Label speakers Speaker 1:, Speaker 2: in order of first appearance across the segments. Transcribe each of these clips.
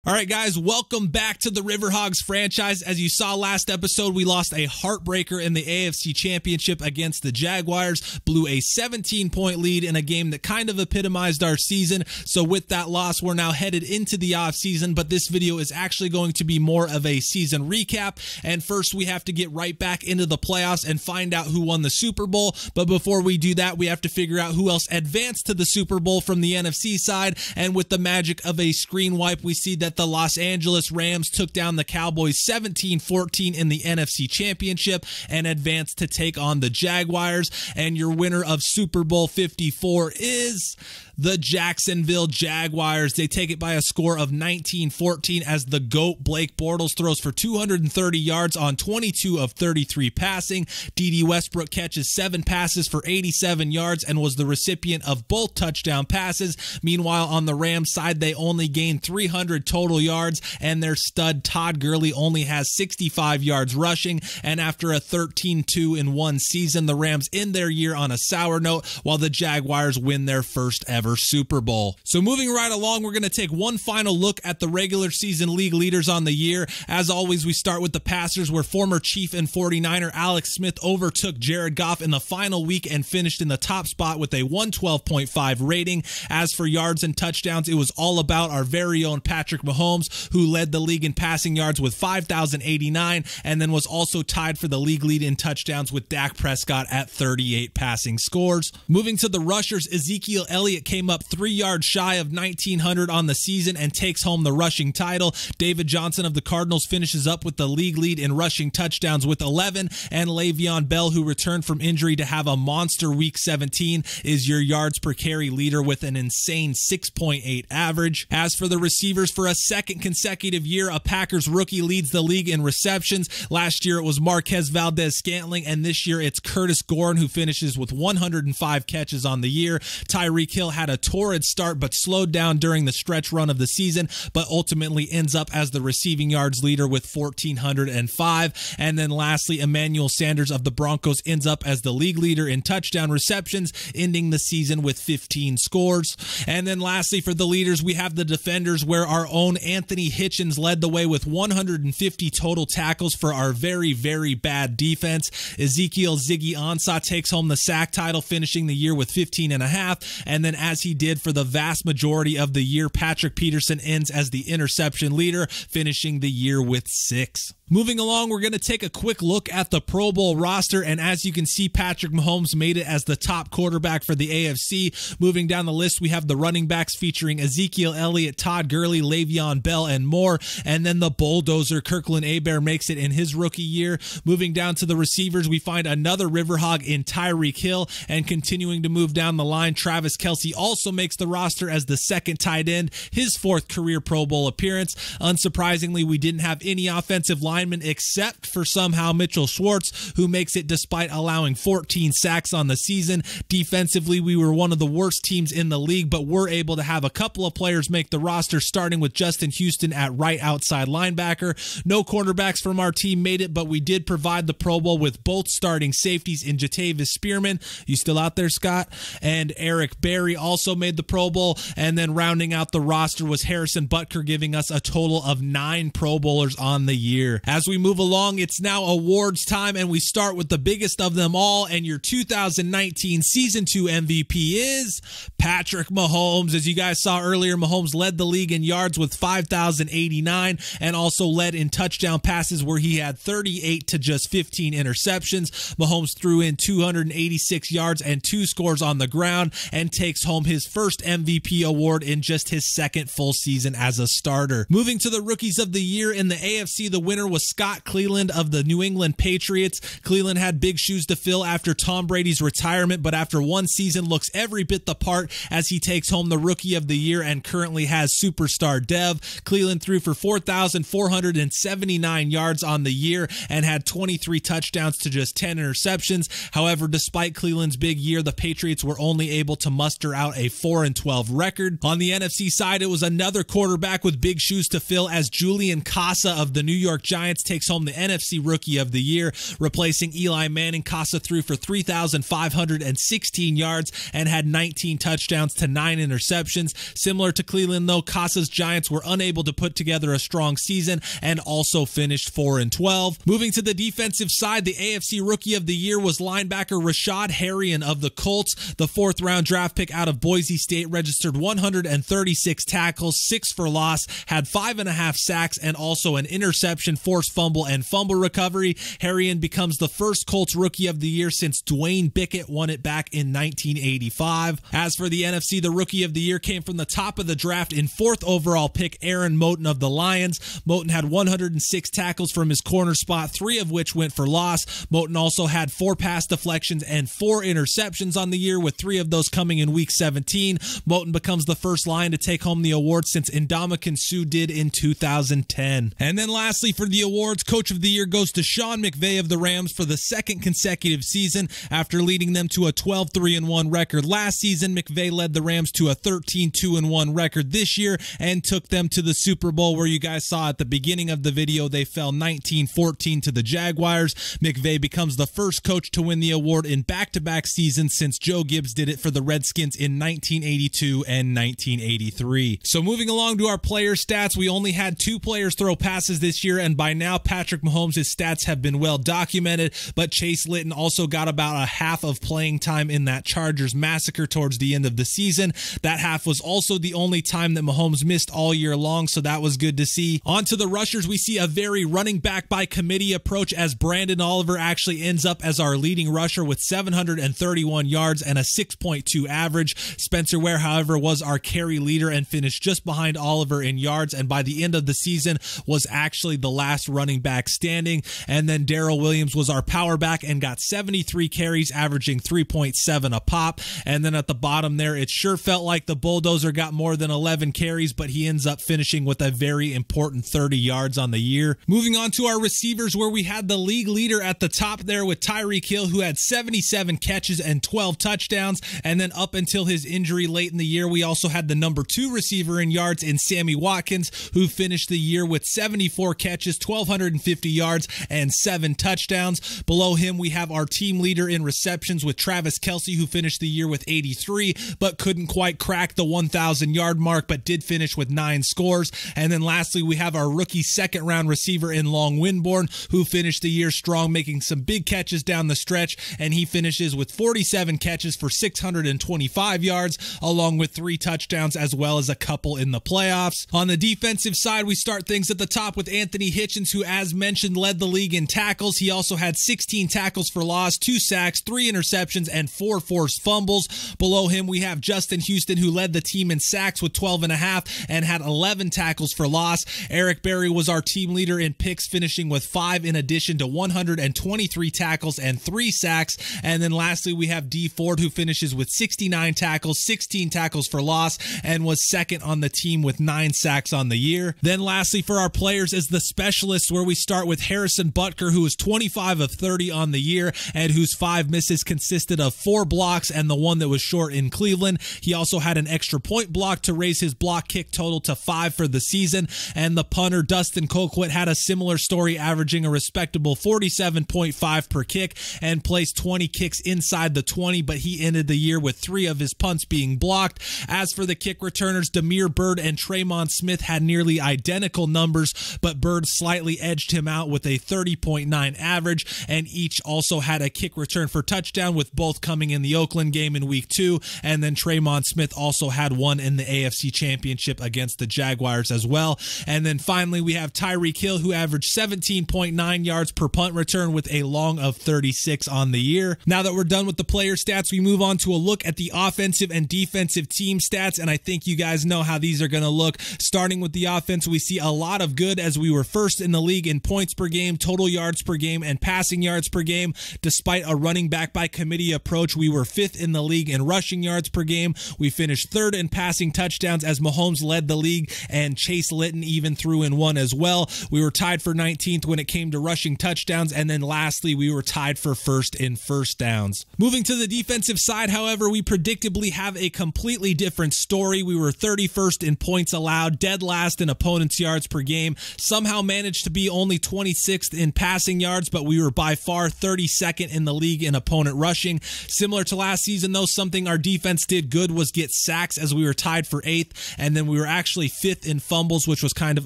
Speaker 1: All right, guys, welcome back to the Riverhogs franchise. As you saw last episode, we lost a heartbreaker in the AFC Championship against the Jaguars, blew a 17-point lead in a game that kind of epitomized our season. So with that loss, we're now headed into the offseason, but this video is actually going to be more of a season recap. And first, we have to get right back into the playoffs and find out who won the Super Bowl. But before we do that, we have to figure out who else advanced to the Super Bowl from the NFC side. And with the magic of a screen wipe, we see that the Los Angeles Rams took down the Cowboys 17-14 in the NFC Championship and advanced to take on the Jaguars. And your winner of Super Bowl 54 is the Jacksonville Jaguars. They take it by a score of 19-14 as the GOAT Blake Bortles throws for 230 yards on 22 of 33 passing. D.D. Westbrook catches 7 passes for 87 yards and was the recipient of both touchdown passes. Meanwhile, on the Rams side, they only gained 300 total yards, and their stud Todd Gurley only has 65 yards rushing. And after a 13-2-1 season, the Rams end their year on a sour note, while the Jaguars win their first ever Super Bowl. So moving right along, we're going to take one final look at the regular season league leaders on the year. As always, we start with the passers, where former Chief and 49er Alex Smith overtook Jared Goff in the final week and finished in the top spot with a 112.5 rating. As for yards and touchdowns, it was all about our very own Patrick Mahomes, who led the league in passing yards with 5,089 and then was also tied for the league lead in touchdowns with Dak Prescott at 38 passing scores. Moving to the rushers, Ezekiel Elliott came up 3 yards shy of 1,900 on the season and takes home the rushing title. David Johnson of the Cardinals finishes up with the league lead in rushing touchdowns with 11, and Le'Veon Bell, who returned from injury to have a monster week 17, is your yards per carry leader with an insane 6.8 average. As for the receivers, for a second consecutive year, a Packers rookie leads the league in receptions. Last year it was Marquez Valdez-Scantling, and this year it's Curtis Gorin, who finishes with 105 catches on the year. Tyreek Hill had a torrid start but slowed down during the stretch run of the season, but ultimately ends up as the receiving yards leader with 1,405. And then lastly, Emmanuel Sanders of the Broncos ends up as the league leader in touchdown receptions, ending the season with 15 scores. And then lastly, for the leaders, we have the defenders, where our own Anthony Hitchens led the way with 150 total tackles for our very, very bad defense. Ezekiel Ziggy Ansah takes home the sack title, finishing the year with 15.5. And then, as he did for the vast majority of the year, Patrick Peterson ends as the interception leader, finishing the year with 6. Moving along, we're going to take a quick look at the Pro Bowl roster, and as you can see, Patrick Mahomes made it as the top quarterback for the AFC. Moving down the list, we have the running backs featuring Ezekiel Elliott, Todd Gurley, Le'Veon Bell, and more, and then the bulldozer Kirkland Hebert makes it in his rookie year. Moving down to the receivers, we find another Riverhog in Tyreek Hill, and continuing to move down the line, Travis Kelce also makes the roster as the second tight end, his 4th career Pro Bowl appearance. Unsurprisingly, we didn't have any offensive linemen except for somehow Mitchell Schwartz, who makes it despite allowing 14 sacks on the season. Defensively, we were one of the worst teams in the league, but were able to have a couple of players make the roster, starting with Justin Houston at right outside linebacker. No cornerbacks from our team made it, but we did provide the Pro Bowl with both starting safeties in Jatavis Spearman. You still out there, Scott? And Eric Berry also made the Pro Bowl. And then rounding out the roster was Harrison Butker, giving us a total of 9 Pro Bowlers on the year. As we move along, it's now awards time, and we start with the biggest of them all, and your 2019 Season 2 MVP is Patrick Mahomes. As you guys saw earlier, Mahomes led the league in yards with 5,089 and also led in touchdown passes, where he had 38 to just 15 interceptions. Mahomes threw in 286 yards and 2 scores on the ground and takes home his first MVP award in just his second full season as a starter. Moving to the rookies of the year in the AFC, the winner was Scott Cleveland of the New England Patriots. Cleveland had big shoes to fill after Tom Brady's retirement, but after one season looks every bit the part as he takes home the Rookie of the Year and currently has superstar Dev. Cleveland threw for 4,479 yards on the year and had 23 touchdowns to just 10 interceptions. However, despite Cleveland's big year, the Patriots were only able to muster out a 4-12 record. On the NFC side, it was another quarterback with big shoes to fill, as Julian Casa of the New York Giants Giants takes home the NFC Rookie of the Year. Replacing Eli Manning, Casa threw for 3,516 yards and had 19 touchdowns to 9 interceptions. Similar to Cleveland, though, Casa's Giants were unable to put together a strong season and also finished 4-12. Moving to the defensive side, the AFC Rookie of the Year was linebacker Rashad Harrion of the Colts. The fourth-round draft pick out of Boise State registered 136 tackles, 6 for loss, had 5.5 sacks, and also an interception, forced fumble, and fumble recovery. Harrion becomes the first Colts Rookie of the Year since Dwayne Bickett won it back in 1985. As for the NFC, the Rookie of the Year came from the top of the draft in 4th overall pick, Aaron Moten of the Lions. Moten had 106 tackles from his corner spot, 3 of which went for loss. Moten also had 4 pass deflections and 4 interceptions on the year, with 3 of those coming in Week 17. Moten becomes the first Lion to take home the award since Ndamukong Suh did in 2010. And then lastly, for the awards, Coach of the Year goes to Sean McVay of the Rams for the 2nd consecutive season. After leading them to a 12-3-1 record last season, McVay led the Rams to a 13-2-1 record this year and took them to the Super Bowl, where you guys saw at the beginning of the video they fell 19-14 to the Jaguars. McVay becomes the first coach to win the award in back-to-back seasons since Joe Gibbs did it for the Redskins in 1982 and 1983. So moving along to our player stats, we only had 2 players throw passes this year, and by now Patrick Mahomes' stats have been well documented, but Chase Litton also got about a half of playing time in that Chargers massacre towards the end of the season. That half was also the only time that Mahomes missed all year long, so that was good to see. On to the rushers, we see a very running back by committee approach, as Brandon Oliver actually ends up as our leading rusher with 731 yards and a 6.2 average. Spencer Ware, however, was our carry leader and finished just behind Oliver in yards, and by the end of the season was actually the last running back standing. And then Darrell Williams was our power back and got 73 carries, averaging 3.7 a pop. And then at the bottom there, it sure felt like the Bulldozer got more than 11 carries, but he ends up finishing with a very important 30 yards on the year. Moving on to our receivers, where we had the league leader at the top there with Tyreek Hill, who had 77 catches and 12 touchdowns. And then up until his injury late in the year, we also had the number 2 receiver in yards in Sammy Watkins, who finished the year with 74 catches, 1,250 yards, and 7 touchdowns. Below him, we have our team leader in receptions with Travis Kelce, who finished the year with 83, but couldn't quite crack the 1,000-yard mark, but did finish with 9 scores. And then lastly, we have our rookie second-round receiver in Long Winborn, who finished the year strong, making some big catches down the stretch, and he finishes with 47 catches for 625 yards, along with 3 touchdowns, as well as a couple in the playoffs. On the defensive side, we start things at the top with Anthony Hitchens, who, as mentioned, led the league in tackles. He also had 16 tackles for loss, 2 sacks, 3 interceptions, and 4 forced fumbles. Below him, we have Justin Houston, who led the team in sacks with 12.5 and had 11 tackles for loss. Eric Berry was our team leader in picks, finishing with 5 in addition to 123 tackles and 3 sacks. And then lastly, we have Dee Ford, who finishes with 69 tackles, 16 tackles for loss, and was second on the team with 9 sacks on the year. Then lastly, for our players is the specialists, where we start with Harrison Butker, who was 25 of 30 on the year, and whose 5 misses consisted of 4 blocks and the one that was short in Cleveland. He also had an extra point block to raise his block kick total to 5 for the season. And the punter, Dustin Colquitt, had a similar story, averaging a respectable 47.5 per kick and placed 20 kicks inside the 20, but he ended the year with 3 of his punts being blocked. As for the kick returners, Demir Bird and Tremon Smith had nearly identical numbers, but Bird slightly edged him out with a 30.9 average, and each also had a kick return for touchdown, with both coming in the Oakland game in week 2, and then Tremon Smith also had one in the AFC Championship against the Jaguars as well. And then finally, we have Tyreek Hill, who averaged 17.9 yards per punt return with a long of 36 on the year. Now that we're done with the player stats, we move on to a look at the offensive and defensive team stats, and I think you guys know how these are going to look. Starting with the offense, we see a lot of good, as we were first in the league in points per game, total yards per game, and passing yards per game. Despite a running back by committee approach, we were 5th in the league in rushing yards per game. We finished 3rd in passing touchdowns, as Mahomes led the league, and Chase Litton even threw in 1 as well. We were tied for 19th when it came to rushing touchdowns, and then lastly, we were tied for 1st in first downs. Moving to the defensive side, however, we predictably have a completely different story. We were 31st in points allowed, dead last in opponents' yards per game, somehow managed managed to be only 26th in passing yards, but we were by far 32nd in the league in opponent rushing. Similar to last season, though, something our defense did good was get sacks, as we were tied for 8th, and then we were actually 5th in fumbles, which was kind of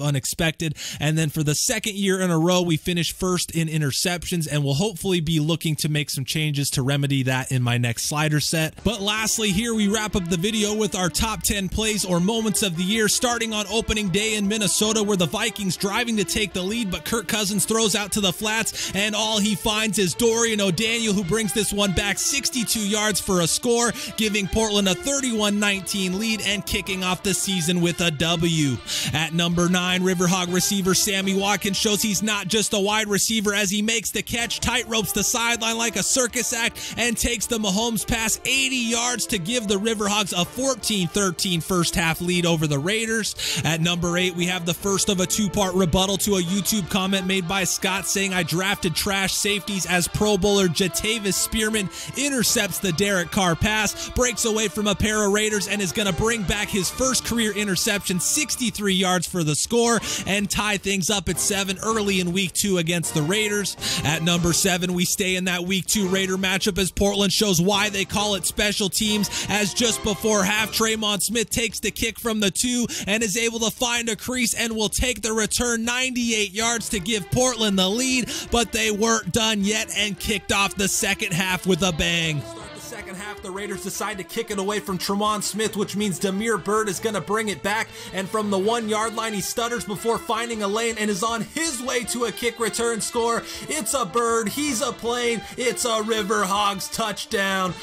Speaker 1: unexpected. And then for the second year in a row, we finished 1st in interceptions, and we'll hopefully be looking to make some changes to remedy that in my next slider set. But lastly, here we wrap up the video with our top 10 plays or moments of the year, starting on opening day in Minnesota, where the Vikings driving to take the lead, but Kirk Cousins throws out to the flats, and all he finds is Dorian O'Daniel, who brings this one back 62 yards for a score, giving Portland a 31-19 lead and kicking off the season with a W. At number 9, Riverhog receiver Sammy Watkins shows he's not just a wide receiver, as he makes the catch, tight ropes the sideline like a circus act, and takes the Mahomes pass 80 yards to give the Riverhogs a 14-13 first half lead over the Raiders. At number 8, we have the first of a two-part rebuttal to a YouTube comment made by Scott saying, "I drafted trash safeties," as Pro Bowler Jatavis Spearman intercepts the Derek Carr pass, breaks away from a pair of Raiders, and is going to bring back his first career interception, 63 yards for the score, and tie things up at 7 early in week 2 against the Raiders. At number 7, we stay in that week 2 Raider matchup as Portland shows why they call it special teams, as just before half, Tremon Smith takes the kick from the 2 and is able to find a crease and will take the return 98 yards to give Portland the lead, but they weren't done yet and kicked off the second half with a bang. Second half, the Raiders decide to kick it away from Tremon Smith, which means Damiere Byrd is going to bring it back, and from the 1-yard line, he stutters before finding a lane and is on his way to a kick return score. It's a Byrd, he's a plane, it's a Riverhogs touchdown.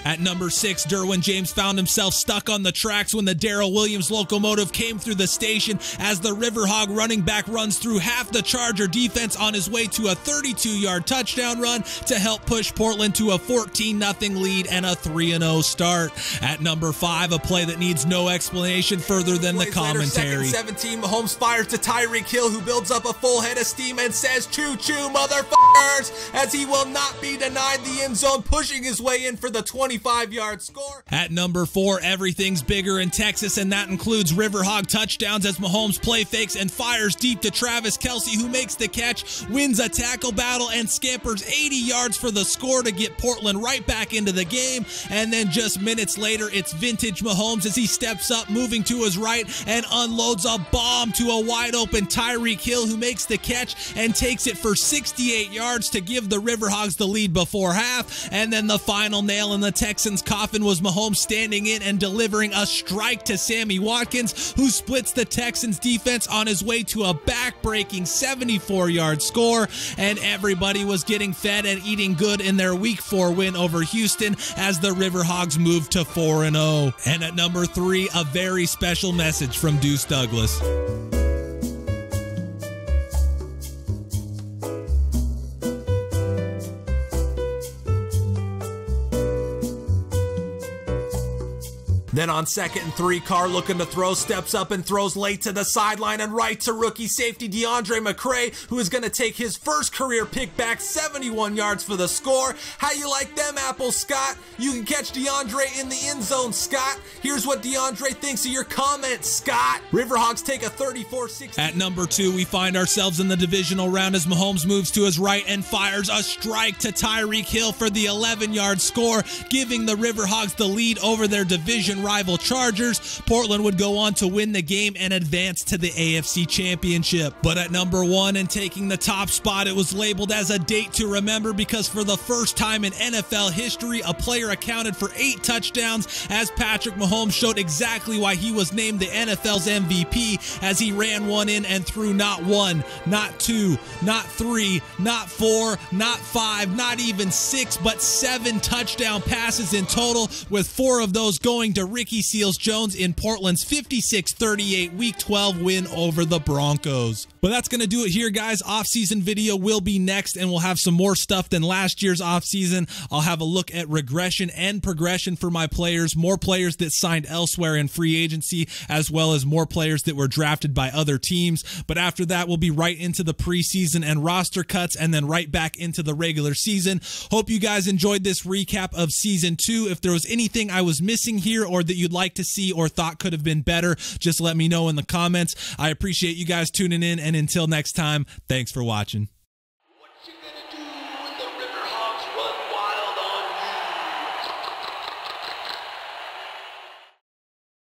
Speaker 1: At number 6, Derwin James found himself stuck on the tracks when the Darrell Williams locomotive came through the station, as the Riverhog running back runs through half the Charger defense on his way to a 32-yard touchdown run to help push Portland to a 14-0 lead and a 3-0 start. At number 5, a play that needs no explanation further than the commentary. Later, 17, Mahomes fires to Tyreek Hill, who builds up a full head of steam and says, "Choo-choo, motherfuckers," as he will not be denied the end zone, pushing his way in for the 25-yard score. At number 4, everything's bigger in Texas, and that includes Riverhog touchdowns, as Mahomes play fakes and fires deep to Travis Kelce, who makes the catch, wins a tackle battle, and scampers 80 yards for the score to get Portland right back into the game. And then just minutes later, it's vintage Mahomes as he steps up, moving to his right, and unloads a bomb to a wide open Tyreek Hill, who makes the catch and takes it for 68 yards to give the Riverhogs the lead before half. And then the final nail in the Texans' coffin was Mahomes standing in and delivering a strike to Sammy Watkins, who splits the Texans defense on his way to a back-breaking 74-yard score. And everybody was getting fed and eating good in their week 4 win over Houston, as the Riverhogs move to 4-0. And at number 3, a very special message from Deuce Douglas. Then on 2nd and 3, Carr looking to throw, steps up and throws late to the sideline and right to rookie safety DeAndre McCray, who is going to take his first career pick back, 71 yards for the score. How you like them apples, Scott? You can catch DeAndre in the end zone, Scott. Here's what DeAndre thinks of your comments, Scott. Riverhogs take a 34-16. At number 2, we find ourselves in the divisional round as Mahomes moves to his right and fires a strike to Tyreek Hill for the 11-yard score, giving the Riverhogs the lead over their division rival Chargers. Portland would go on to win the game and advance to the AFC Championship. But at number 1 and taking the top spot, it was labeled as a date to remember, because for the first time in NFL history, a player accounted for 8 touchdowns, as Patrick Mahomes showed exactly why he was named the NFL's MVP, as he ran one in and threw not 1, not 2, not 3, not 4, not 5, not even 6, but 7 touchdown passes in total, with 4 of those going to Ricky Seals-Jones in Portland's 56-38 Week 12 win over the Broncos. But that's going to do it here, guys. Off-season video will be next, and we'll have some more stuff than last year's off-season. I'll have a look at regression and progression for my players, more players that signed elsewhere in free agency, as well as more players that were drafted by other teams. But after that, we'll be right into the preseason and roster cuts, and then right back into the regular season. Hope you guys enjoyed this recap of Season 2. If there was anything I was missing here or that you'd like to see or thought could have been better, just let me know in the comments. I appreciate you guys tuning in, and And until next time, thanks for watching.